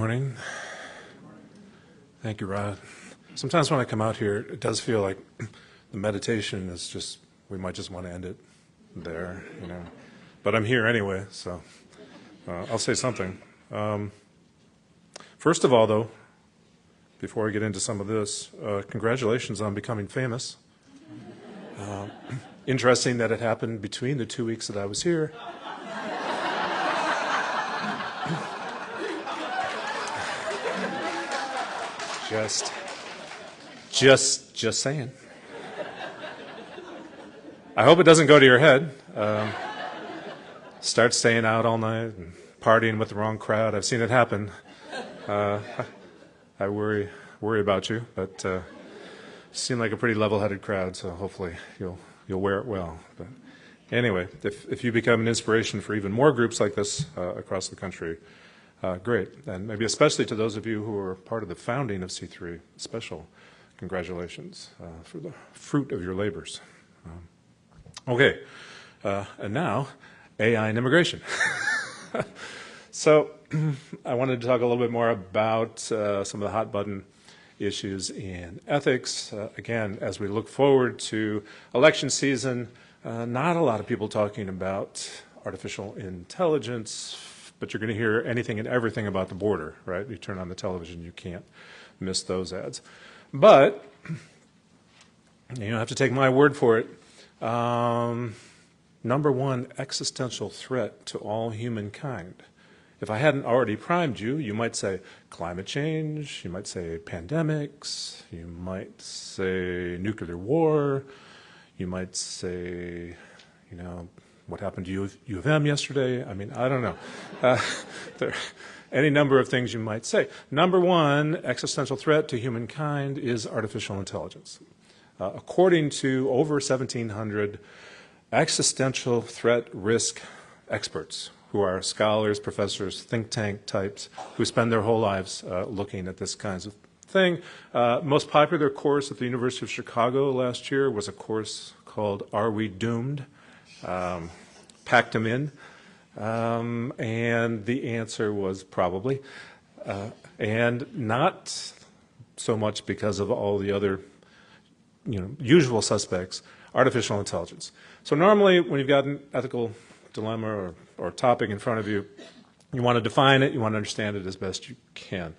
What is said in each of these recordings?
morning. Thank you, Rod. Sometimes when I come out here, it does feel like the meditation is just, we might just want to end it there, you know. But I'm here anyway, so I'll say something. First of all, though, before I get into some of this, congratulations on becoming famous. Interesting that it happened between the 2 weeks that I was here. Just saying. I hope it doesn't go to your head. Start staying out all night and partying with the wrong crowd. I've seen it happen. I worry about you, but you seem like a pretty level-headed crowd, so hopefully you'll wear it well. But anyway, if you become an inspiration for even more groups like this across the country, great. And maybe especially to those of you who are part of the founding of C3, special congratulations for the fruit of your labors. Okay, and now, AI and immigration. So I wanted to talk a little bit more about some of the hot button issues in ethics. Again, as we look forward to election season, not a lot of people talking about artificial intelligence, but you're going to hear anything and everything about the border, right? You turn on the television, you can't miss those ads. But you don't have to take my word for it. Number one existential threat to all humankind. If I hadn't already primed you, you might say climate change, you might say pandemics, you might say nuclear war, you might say, you know, what happened to U of M yesterday? I mean, I don't know. There are any number of things you might say. Number one existential threat to humankind is artificial intelligence. According to over 1,700 existential threat risk experts, who are scholars, professors, think tank types, who spend their whole lives looking at this kinds of thing. Most popular course at the University of Chicago last year was a course called Are We Doomed? Packed them in, and the answer was probably, and not so much because of all the other, usual suspects, artificial intelligence. So normally when you've got an ethical dilemma or topic in front of you, you want to define it, you want to understand it as best you can.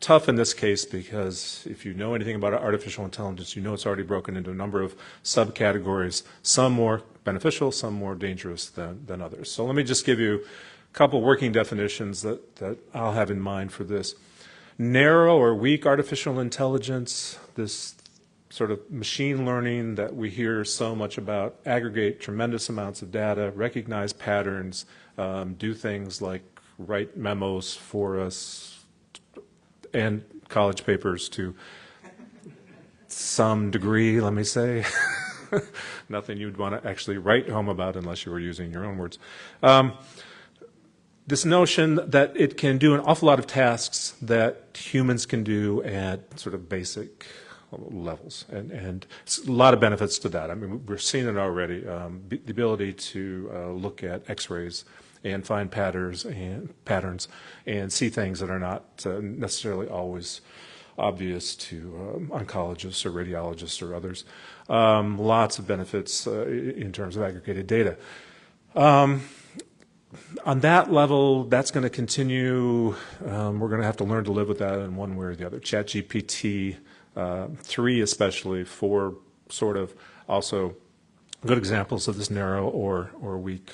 Tough in this case because if you know anything about artificial intelligence, you know it's already broken into a number of subcategories, some more beneficial, some more dangerous than others. So let me just give you a couple working definitions that I'll have in mind for this. Narrow or weak artificial intelligence, this sort of machine learning that we hear so much about, aggregate tremendous amounts of data, recognize patterns, do things like write memos for us, and college papers to some degree, let me say. Nothing you'd want to actually write home about unless you were using your own words. This notion that it can do an awful lot of tasks that humans can do at sort of basic levels, and a lot of benefits to that. I mean, we're seeing it already. The ability to look at X-rays and find patterns and see things that are not necessarily always obvious to oncologists or radiologists or others. Lots of benefits in terms of aggregated data. On that level, that's going to continue. We're going to have to learn to live with that in one way or the other. ChatGPT 3 especially, 4 sort of also good examples of this narrow or weak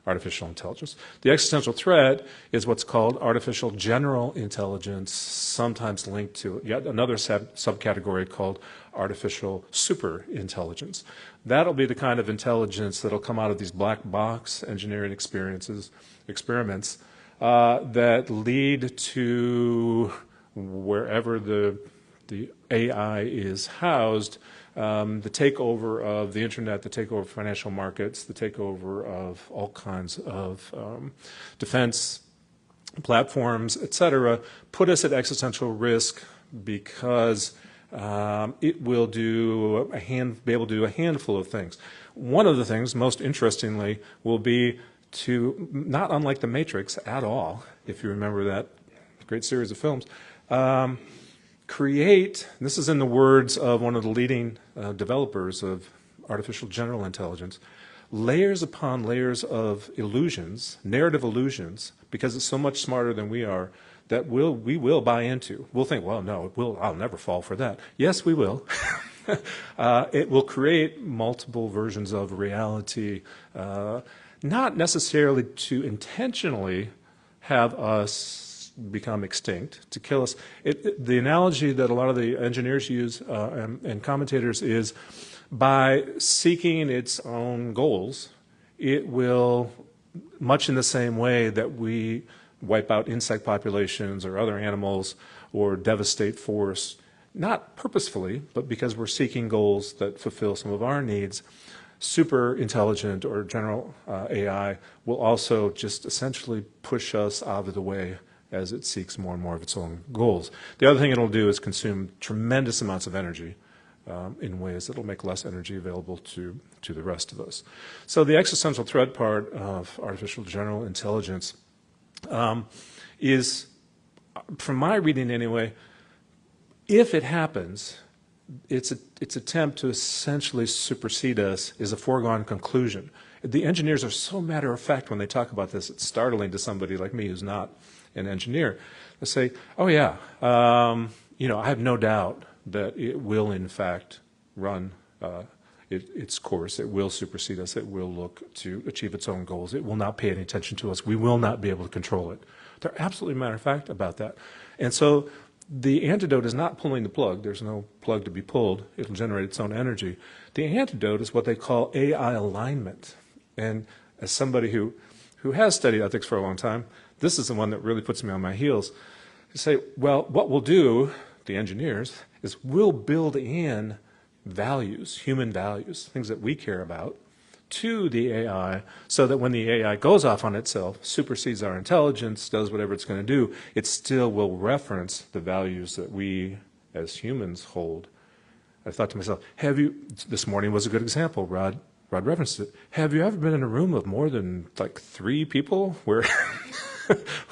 artificial intelligence. The existential threat is what's called artificial general intelligence, sometimes linked to yet another subcategory called artificial super intelligence. That'll be the kind of intelligence that'll come out of these black box engineering experiments that lead to wherever the AI is housed, the takeover of the internet, the takeover of financial markets, the takeover of all kinds of defense platforms, et cetera, put us at existential risk because it will be able to do a handful of things. One of the things, most interestingly, will be to, not unlike the Matrix at all, if you remember that great series of films, create, and this is in the words of one of the leading developers of artificial general intelligence, layers upon layers of illusions, narrative illusions, because it's so much smarter than we are, that we will buy into. We'll think, well, no, I'll never fall for that. Yes, we will. It will create multiple versions of reality, not necessarily to intentionally have us become extinct, to kill us. The analogy that a lot of the engineers use and commentators is, by seeking its own goals, it will, much in the same way that we wipe out insect populations or other animals or devastate forests, not purposefully, but because we're seeking goals that fulfill some of our needs, super intelligent or general AI will also just essentially push us out of the way as it seeks more and more of its own goals. The other thing it'll do is consume tremendous amounts of energy in ways that will make less energy available to the rest of us. So the existential threat part of artificial general intelligence is, from my reading anyway, if it happens, its attempt to essentially supersede us is a foregone conclusion. The engineers are so matter of fact when they talk about this, it's startling to somebody like me who's not an engineer. They say, oh yeah, I have no doubt that it will in fact run its course. It will supersede us. It will look to achieve its own goals. It will not pay any attention to us. We will not be able to control it. They're absolutely matter of fact about that. And so the antidote is not pulling the plug. There's no plug to be pulled. It'll generate its own energy. The antidote is what they call AI alignment. And as somebody who has studied ethics for a long time, this is the one that really puts me on my heels. You say, well, what we'll do, the engineers, is we'll build in values, human values, things that we care about, to the AI, so that when the AI goes off on itself, supersedes our intelligence, does whatever it's going to do, it still will reference the values that we as humans hold. I thought to myself, this morning was a good example, Rod referenced it. Have you ever been in a room of more than like 3 people where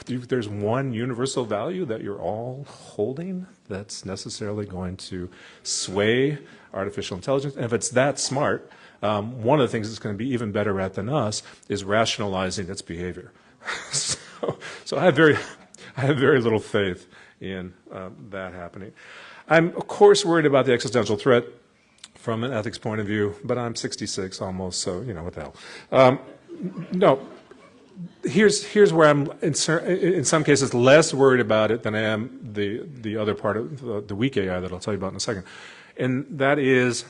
there's one universal value that you're all holding that's necessarily going to sway artificial intelligence? And if it's that smart, one of the things it's going to be even better at than us is rationalizing its behavior. So I have very little faith in that happening. I'm, of course, worried about the existential threat from an ethics point of view, but I'm 66 almost, so, what the hell. No. Here's where I'm, in some cases, less worried about it than I am the other part of the weak AI that I'll tell you about in a second. And that is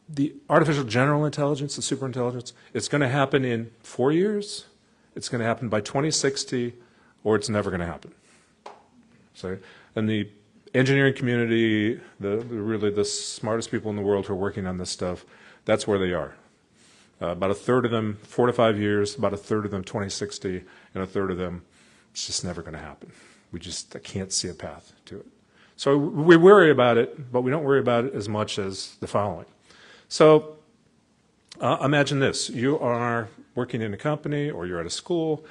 the artificial general intelligence, the superintelligence. It's going to happen in 4 years, it's going to happen by 2060, or it's never going to happen. So, and the engineering community, really the smartest people in the world who are working on this stuff, that's where they are. About a third of them, 4 to 5 years, about a third of them 2060, and a third of them, it's just never going to happen. I can't see a path to it. So we worry about it, but we don't worry about it as much as the following. So imagine this. You are working in a company or you're at a school,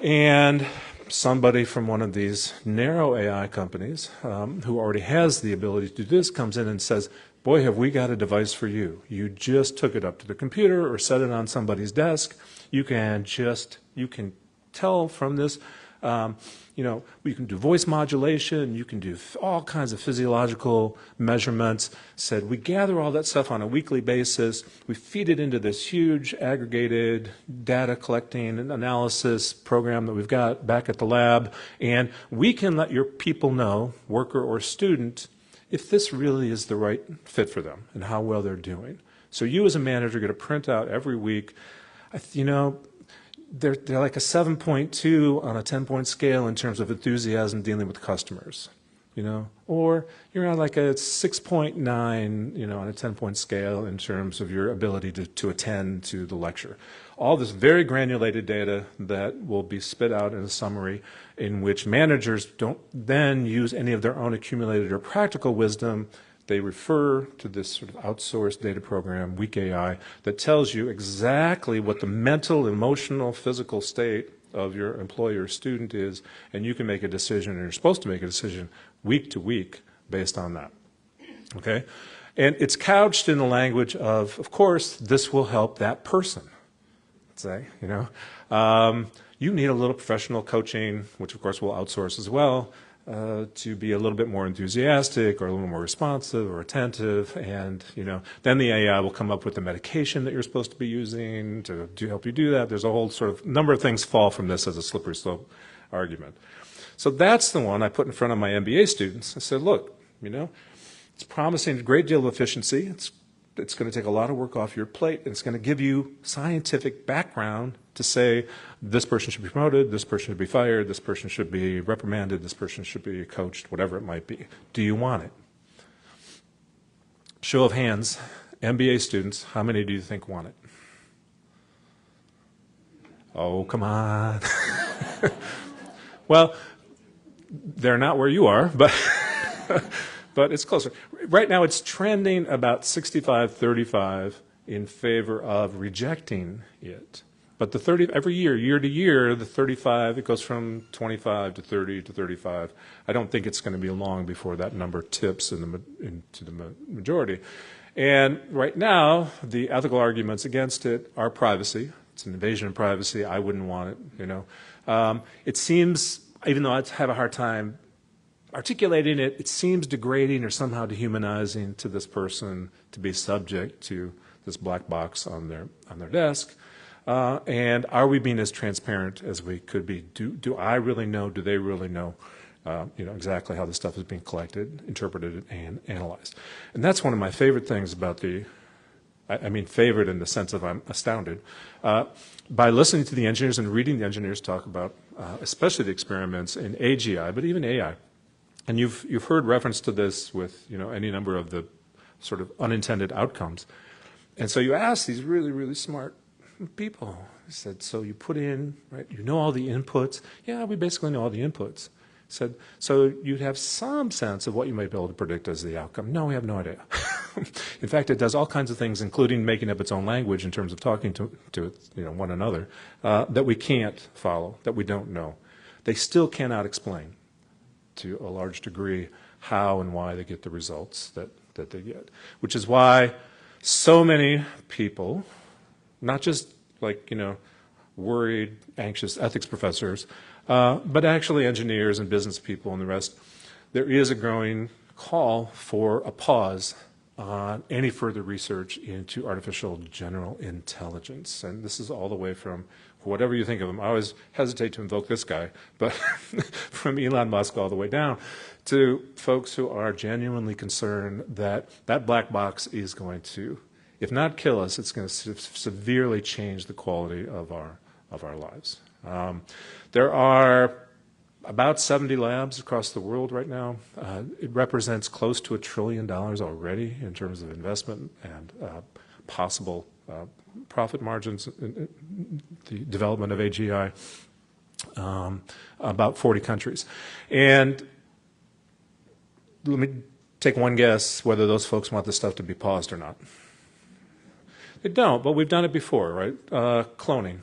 and somebody from one of these narrow AI companies who already has the ability to do this comes in and says, boy, have we got a device for you. You just took it up to the computer or set it on somebody's desk. You can tell from this, you can do voice modulation, you can do all kinds of physiological measurements. Said we gather all that stuff on a weekly basis. We feed it into this huge aggregated data collecting and analysis program that we've got back at the lab, and we can let your people know, worker or student, if this really is the right fit for them and how well they're doing. So you as a manager get a printout every week. They're like a 7.2 on a 10-point scale in terms of enthusiasm dealing with customers, or you're on like a 6.9, on a 10-point scale in terms of your ability to attend to the lecture. All this very granulated data that will be spit out in a summary in which managers don't then use any of their own accumulated or practical wisdom. They refer to this sort of outsourced data program, weak AI, that tells you exactly what the mental, emotional, physical state of your employee or student is, and you can make a decision, or you're supposed to make a decision week to week based on that. Okay? And it's couched in the language of course, this will help that person. Say, you need a little professional coaching, which of course we'll outsource as well, to be a little bit more enthusiastic or a little more responsive or attentive, and then the AI will come up with the medication that you're supposed to be using to help you do that. There's a whole sort of number of things fall from this as a slippery slope argument. So that's the one I put in front of my MBA students. I said, look, it's promising a great deal of efficiency. It's going to take a lot of work off your plate, and it's going to give you scientific background to say this person should be promoted, this person should be fired, this person should be reprimanded, this person should be coached, whatever it might be. Do you want it? Show of hands, MBA students, how many do you think want it? Oh, come on. Well, they're not where you are, but but it's closer. Right now it's trending about 65-35 in favor of rejecting it. But the 30, every year to year, the 35, it goes from 25 to 30 to 35. I don't think it's going to be long before that number tips into the majority. And right now, the ethical arguments against it are privacy. It's an invasion of privacy. I wouldn't want it, It seems, even though I have a hard time articulating it, it seems degrading or somehow dehumanizing to this person to be subject to this black box on their desk. And are we being as transparent as we could be? Do I really know? Do they really know? Exactly how this stuff is being collected, interpreted, and analyzed. And that's one of my favorite things about I mean favorite in the sense of I'm astounded. By listening to the engineers and reading the engineers talk about, especially the experiments in AGI, but even AI. And you've heard reference to this with any number of the sort of unintended outcomes. And so you ask these really, really smart people. I said, so you put in, right, you know all the inputs? Yeah, we basically know all the inputs. I said, so you'd have some sense of what you might be able to predict as the outcome. No, we have no idea. In fact, it does all kinds of things, including making up its own language in terms of talking to one another, that we can't follow, that we don't know. They still cannot explain to a large degree how and why they get the results that they get, which is why so many people, not just worried, anxious ethics professors, but actually engineers and business people and the rest, there is a growing call for a pause on any further research into artificial general intelligence. And this is all the way from whatever you think of him. I always hesitate to invoke this guy, but from Elon Musk all the way down to folks who are genuinely concerned that that black box is going to, if not kill us, it's going to severely change the quality of our lives. There are about 70 labs across the world right now. It represents close to $1 trillion already in terms of investment and possible profit margins in the development of AGI, about 40 countries. And let me take one guess whether those folks want this stuff to be paused or not. They don't, but we've done it before, right? Cloning.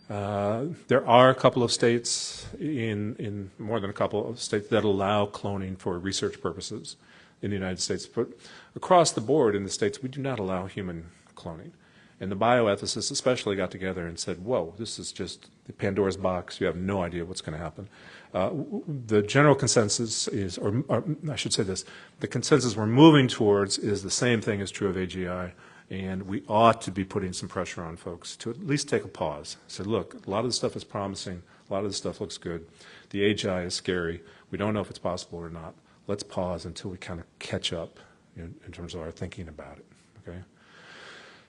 There are a couple of states, in more than a couple of states, that allow cloning for research purposes in the United States. But across the board in the states, we do not allow human cloning. And the bioethicists especially got together and said, whoa, this is just the Pandora's box. You have no idea what's going to happen. The general consensus is, or I should say this, the consensus we're moving towards is the same thing is true of AGI. And we ought to be putting some pressure on folks to at least take a pause. Say, look, a lot of this stuff is promising. A lot of this stuff looks good. The AGI is scary. We don't know if it's possible or not. Let's pause until we kind of catch up in terms of our thinking about it. Okay.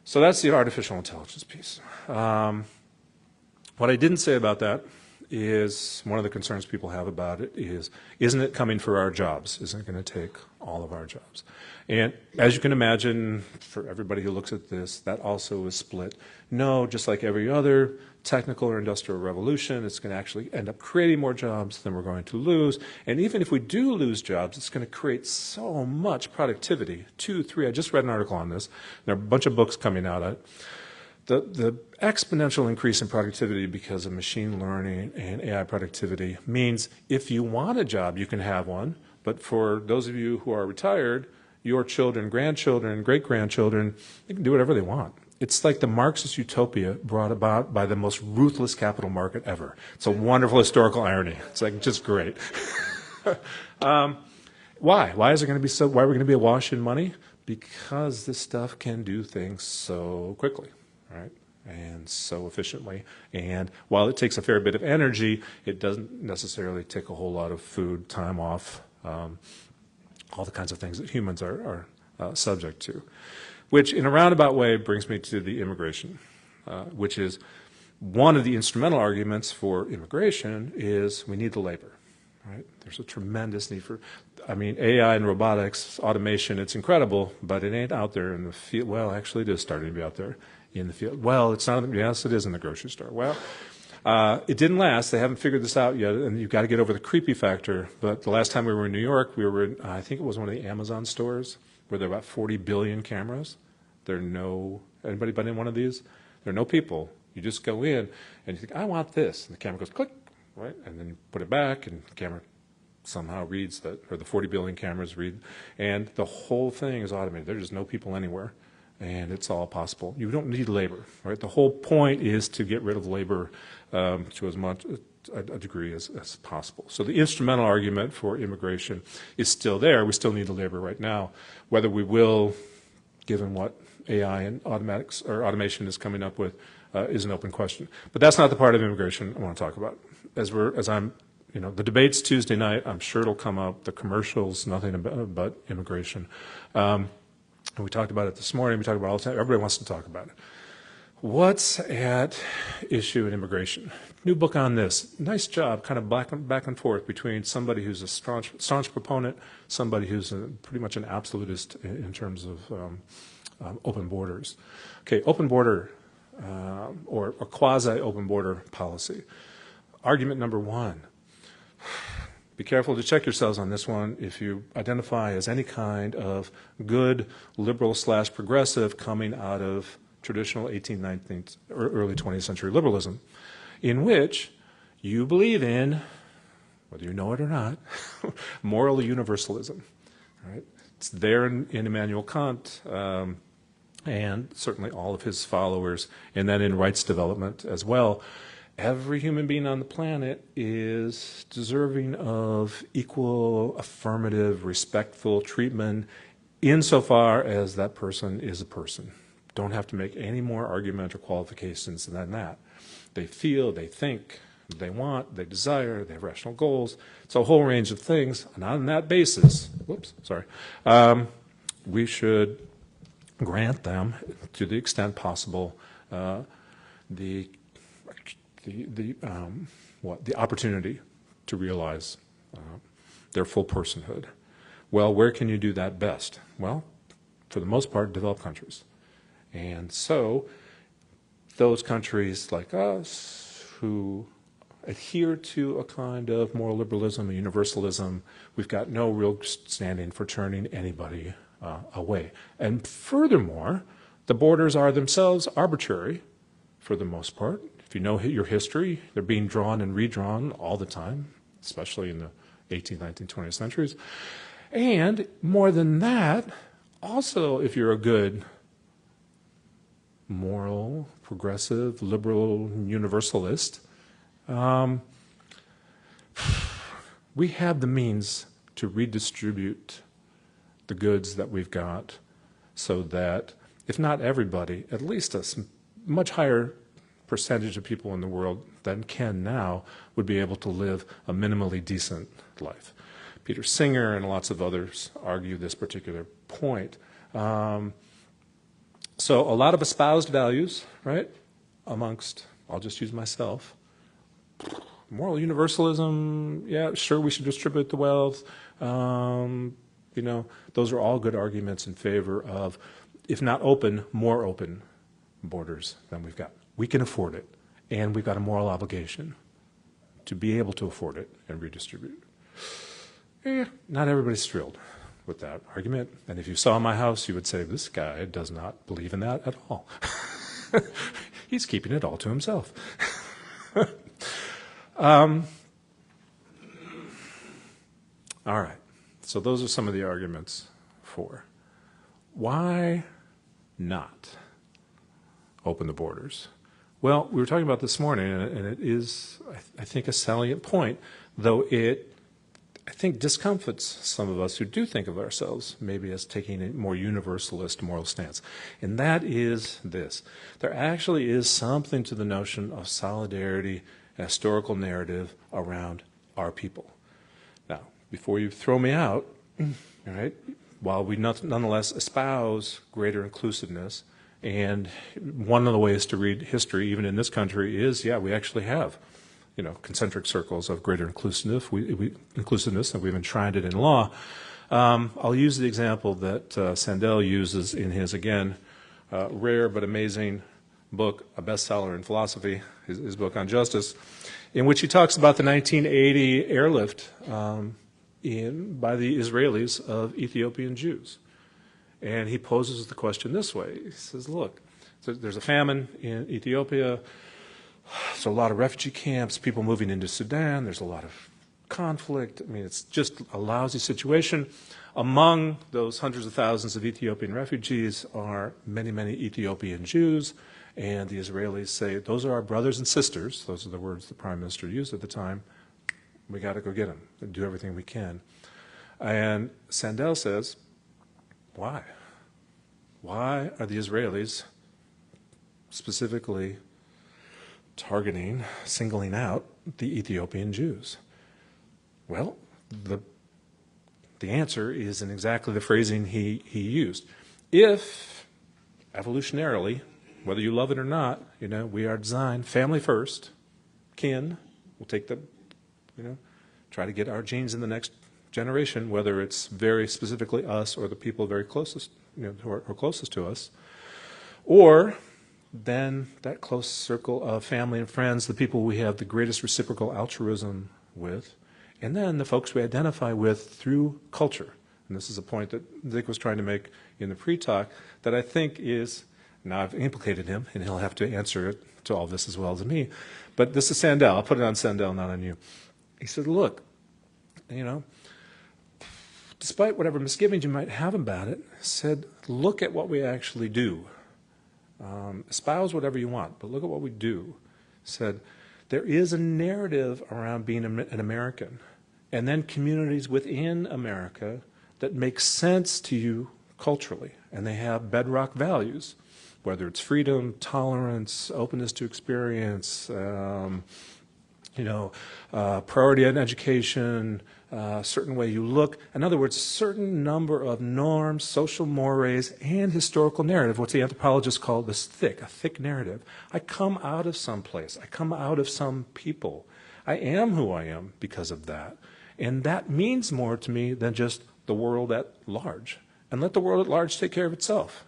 So that's the artificial intelligence piece. What I didn't say about that is one of the concerns people have about it is, isn't it coming for our jobs? Isn't it going to take all of our jobs? And as you can imagine, for everybody who looks at this, that also is split. No, just like every other technical or industrial revolution, it's going to actually end up creating more jobs than we're going to lose. And even if we do lose jobs, it's going to create so much productivity. 2, 3, I just read an article on this. There are a bunch of books coming out on it. The exponential increase in productivity because of machine learning and AI productivity means if you want a job, you can have one. But for those of you who are retired, your children, grandchildren, great-grandchildren, they can do whatever they want. It's like the Marxist utopia brought about by the most ruthless capital market ever. It's a wonderful historical irony. It's like just great. Why? Why is it going to be so? Why are we going to be awash in money? Because this stuff can do things so quickly, right? And so efficiently. And while it takes a fair bit of energy, it doesn't necessarily take a whole lot of food, time off, all the kinds of things that humans are subject to. Which, in a roundabout way, brings me to the immigration, which is one of the instrumental arguments for immigration is we need the labor. Right? There's a tremendous need for, I mean, AI and robotics, automation, it's incredible, but it ain't out there in the field. Well, actually, it is starting to be out there in the field. Well, it's not, yes, it is in the grocery store. Well, it didn't last. They haven't figured this out yet, and you've got to get over the creepy factor. But the last time we were in New York, we were in, I think it was one of the Amazon stores, where there are about 40 billion cameras. There are no, anybody been in one of these? There are no people. You just go in, and you think, I want this. And the camera goes, click. Right? And then you put it back, and the camera somehow reads that, or the 40 billion cameras read, and the whole thing is automated. There's just no people anywhere, and it's all possible. You don't need labor, right? The whole point is to get rid of labor to as much a degree as possible. So the instrumental argument for immigration is still there. We still need the labor right now. Whether we will, given what AI and automation is coming up with, is an open question. But that's not the part of immigration I want to talk about. The debate's Tuesday night. I'm sure it'll come up. The commercials, nothing but immigration. And we talked about it this morning. We talked about it all the time. Everybody wants to talk about it. What's at issue in immigration? New book on this. Nice job, kind of back and forth between somebody who's a staunch proponent, somebody who's pretty much an absolutist in terms of open borders. Okay, open border or a quasi-open border policy. Argument number one, be careful to check yourselves on this one. If you identify as any kind of good liberal/progressive coming out of traditional 18th, 19th, or early 20th century liberalism, in which you believe in, whether you know it or not, moral universalism. Right? It's there in Immanuel Kant, and certainly all of his followers, and then in rights development as well. Every human being on the planet is deserving of equal, affirmative, respectful treatment insofar as that person is a person. Don't have to make any more argument or qualifications than that. They feel, they think, they want, they desire, they have rational goals. It's a whole range of things, and on that basis, we should grant them, to the extent possible, the opportunity to realize their full personhood. Well, where can you do that best? Well, for the most part, developed countries. And so those countries like us who adhere to a kind of moral liberalism, a universalism, we've got no real standing for turning anybody away. And furthermore, the borders are themselves arbitrary for the most part. If you know your history, they're being drawn and redrawn all the time, especially in the 18th, 19th, 20th centuries. And more than that, also if you're a good moral, progressive, liberal, universalist, we have the means to redistribute the goods that we've got so that, if not everybody, at least a much higher percentage of people in the world than can now would be able to live a minimally decent life. Peter Singer and lots of others argue this particular point. So a lot of espoused values, right, amongst, I'll just use myself, moral universalism, yeah, sure, we should distribute the wealth. Those are all good arguments in favor of, if not open, more open borders than we've got. We can afford it, and we've got a moral obligation to be able to afford it and redistribute. Not everybody's thrilled with that argument, and if you saw my house, you would say, this guy does not believe in that at all. He's keeping it all to himself. All right. So those are some of the arguments for why not open the borders. Well, we were talking about this morning, and it is, I think, a salient point, though it, I think, discomforts some of us who do think of ourselves maybe as taking a more universalist moral stance. And that is this. There actually is something to the notion of solidarity, a historical narrative around our people. Now, before you throw me out, all right, while we nonetheless espouse greater inclusiveness, and one of the ways to read history, even in this country, is, yeah, we actually have, concentric circles of greater inclusiveness, and we've enshrined it in law. I'll use the example that Sandel uses in his, again, rare but amazing book, a bestseller in philosophy, his book on justice, in which he talks about the 1980 airlift by the Israelis of Ethiopian Jews. And he poses the question this way. He says, look, there's a famine in Ethiopia. There's a lot of refugee camps, people moving into Sudan. There's a lot of conflict. I mean, it's just a lousy situation. Among those hundreds of thousands of Ethiopian refugees are many, many Ethiopian Jews. And the Israelis say, those are our brothers and sisters. Those are the words the prime minister used at the time. We got to go get them and do everything we can. And Sandel says, why? Why are the Israelis specifically targeting, singling out the Ethiopian Jews? Well, the answer is in exactly the phrasing he used. If, evolutionarily, whether you love it or not, we are designed family first, kin, we'll take the, try to get our genes in the next generation, whether it's very specifically us or the people very closest, who are closest to us, or then that close circle of family and friends, the people we have the greatest reciprocal altruism with, and then the folks we identify with through culture. And this is a point that Dick was trying to make in the pre-talk that I think is, now I've implicated him, and he'll have to answer it to all this as well as me, but this is Sandel. I'll put it on Sandel, not on you. He said, look, despite whatever misgivings you might have about it, said, look at what we actually do. Espouse whatever you want, but look at what we do. Said, there is a narrative around being an American, and then communities within America that make sense to you culturally, and they have bedrock values, whether it's freedom, tolerance, openness to experience, priority on education, certain way you look. In other words, certain number of norms, social mores, and historical narrative, what the anthropologists call a thick narrative. I come out of some place. I come out of some people. I am who I am because of that. And that means more to me than just the world at large. And let the world at large take care of itself,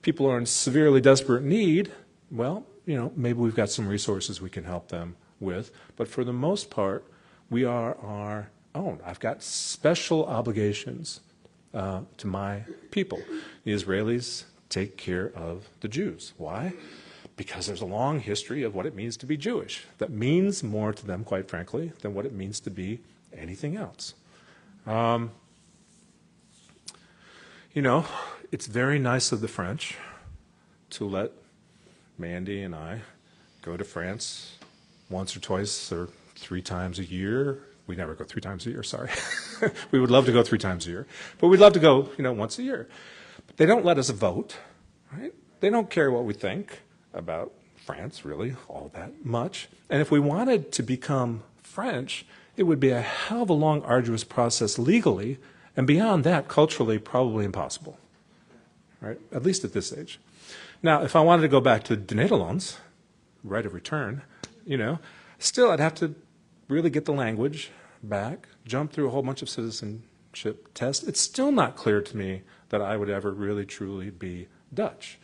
People are in severely desperate need. Well, maybe we've got some resources we can help them with. But for the most part, we are our own. I've got special obligations to my people. The Israelis take care of the Jews. Why? Because there's a long history of what it means to be Jewish. That means more to them, quite frankly, than what it means to be anything else. It's very nice of the French to let Mandy and I go to France once or twice or 3 times a year. We never go 3 times a year, sorry. We would love to go 3 times a year. But we'd love to go, once a year. But they don't let us vote, right? They don't care what we think about France, really, all that much. And if we wanted to become French, it would be a hell of a long, arduous process legally, and beyond that, culturally, probably impossible, right? At least at this age. Now, if I wanted to go back to the Nederlands, right of return, still I'd have to really get the language back, jump through a whole bunch of citizenship tests. It's still not clear to me that I would ever really, truly be Dutch.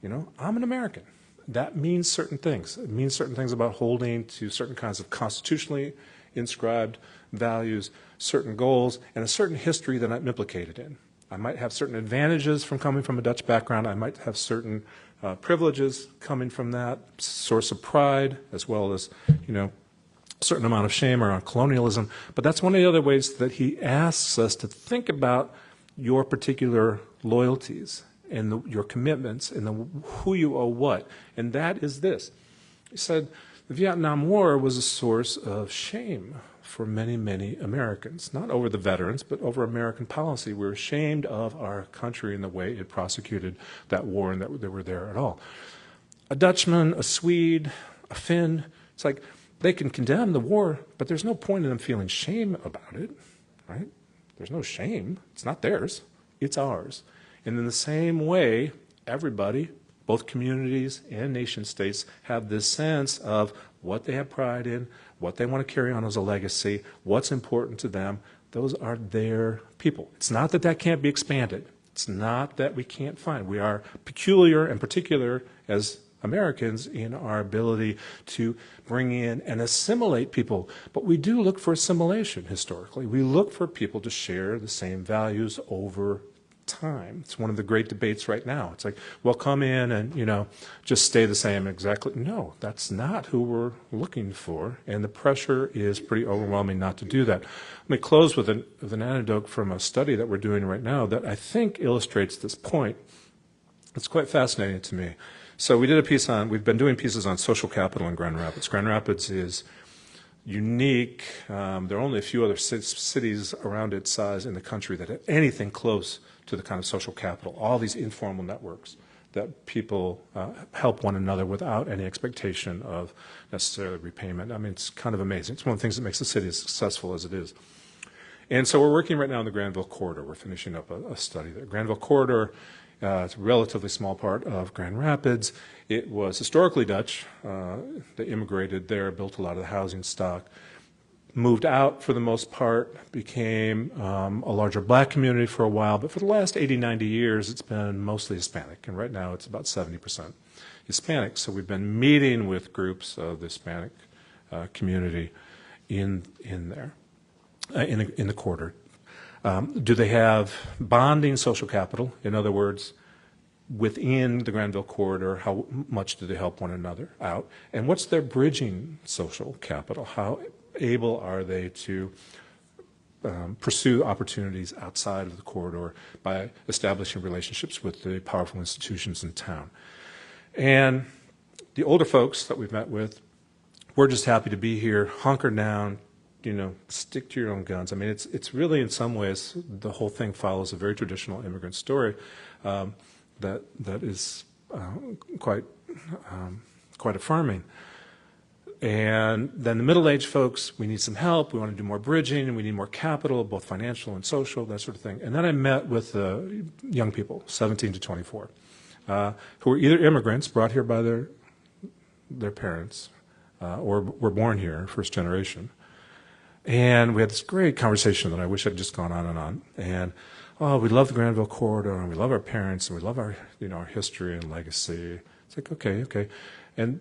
I'm an American. That means certain things. It means certain things about holding to certain kinds of constitutionally inscribed values, certain goals, and a certain history that I'm implicated in. I might have certain advantages from coming from a Dutch background. I might have certain privileges coming from that, source of pride, as well as, a certain amount of shame around colonialism. But that's one of the other ways that he asks us to think about your particular loyalties and your commitments and who you owe what. And that is this. He said the Vietnam War was a source of shame for many, many Americans, not over the veterans, but over American policy. We're ashamed of our country and the way it prosecuted that war and that they were there at all. A Dutchman, a Swede, a Finn, it's like they can condemn the war, but there's no point in them feeling shame about it, right? There's no shame. It's not theirs. It's ours. And in the same way, everybody, both communities and nation states, have this sense of what they have pride in, what they want to carry on as a legacy, what's important to them. Those are their people. It's not that that can't be expanded. It's not that we can't find. We are peculiar and particular as Americans in our ability to bring in and assimilate people. But we do look for assimilation historically. We look for people to share the same values over time. It's one of the great debates right now. It's like, well, come in and, just stay the same exactly. No, that's not who we're looking for. And the pressure is pretty overwhelming not to do that. Let me close with an anecdote from a study that we're doing right now that I think illustrates this point. It's quite fascinating to me. So we've been doing pieces on social capital in Grand Rapids. Grand Rapids is unique. There are only a few other cities around its size in the country that have anything close to the kind of social capital, all these informal networks that people help one another without any expectation of necessarily repayment. I mean, it's kind of amazing. It's one of the things that makes the city as successful as it is. And so we're working right now in the Granville Corridor. We're finishing up a study there. Granville Corridor, it's a relatively small part of Grand Rapids. It was historically Dutch. They immigrated there, built a lot of the housing stock, moved out for the most part, became a larger black community for a while, but for the last 80, 90 years, it's been mostly Hispanic, and right now it's about 70% Hispanic. So we've been meeting with groups of the Hispanic community in there, in the corridor. Do they have bonding social capital? In other words, within the Granville Corridor, how much do they help one another out? And what's their bridging social capital? How able are they to pursue opportunities outside of the corridor by establishing relationships with the powerful institutions in town? And the older folks that we've met with, we're just happy to be here, hunker down, stick to your own guns. I mean, it's really, in some ways, the whole thing follows a very traditional immigrant story that is quite affirming. And then the middle-aged folks, we need some help. We want to do more bridging, and we need more capital, both financial and social, that sort of thing. And then I met with young people, 17 to 24, who were either immigrants brought here by their parents or were born here, first generation. And we had this great conversation that I wish I'd just gone on and on. And, we love the Granville Corridor, and we love our parents, and we love our, our history and legacy. It's like, okay. And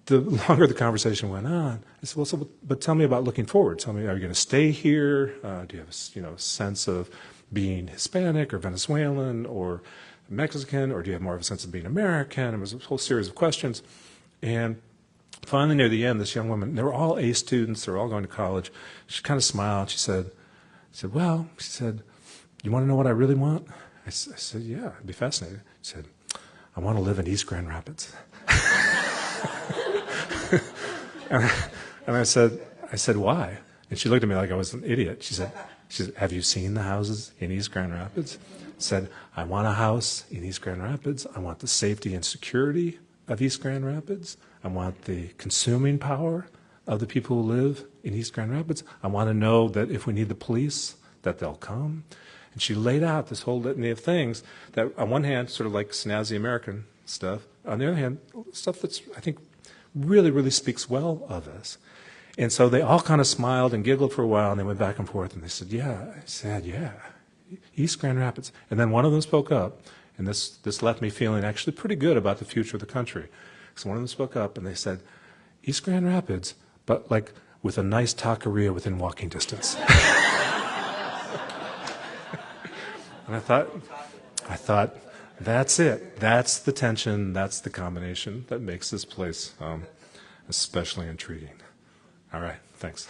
the longer the conversation went on, I said, well, but tell me about looking forward. Tell me, are you going to stay here? Do you have a sense of being Hispanic or Venezuelan or Mexican, or do you have more of a sense of being American? And it was a whole series of questions. And finally, near the end, this young woman, they were all A students, they were all going to college. She kind of smiled. She said, you want to know what I really want? I said, yeah, I'd be fascinated. She said, I want to live in East Grand Rapids. And I said, why? And she looked at me like I was an idiot. She said, have you seen the houses in East Grand Rapids? I said, I want a house in East Grand Rapids. I want the safety and security of East Grand Rapids. I want the consuming power of the people who live in East Grand Rapids. I want to know that if we need the police, that they'll come. And she laid out this whole litany of things that, on one hand, sort of like snazzy American stuff. On the other hand, stuff that's, I think, really, really speaks well of us. And so they all kind of smiled and giggled for a while, and they went back and forth, and they said, yeah. I said, yeah, East Grand Rapids. And then one of them spoke up, and this left me feeling actually pretty good about the future of the country. So one of them spoke up, and they said, East Grand Rapids, but like with a nice taqueria within walking distance. And I thought, That's it. That's the tension. That's the combination that makes this place especially intriguing. All right. Thanks.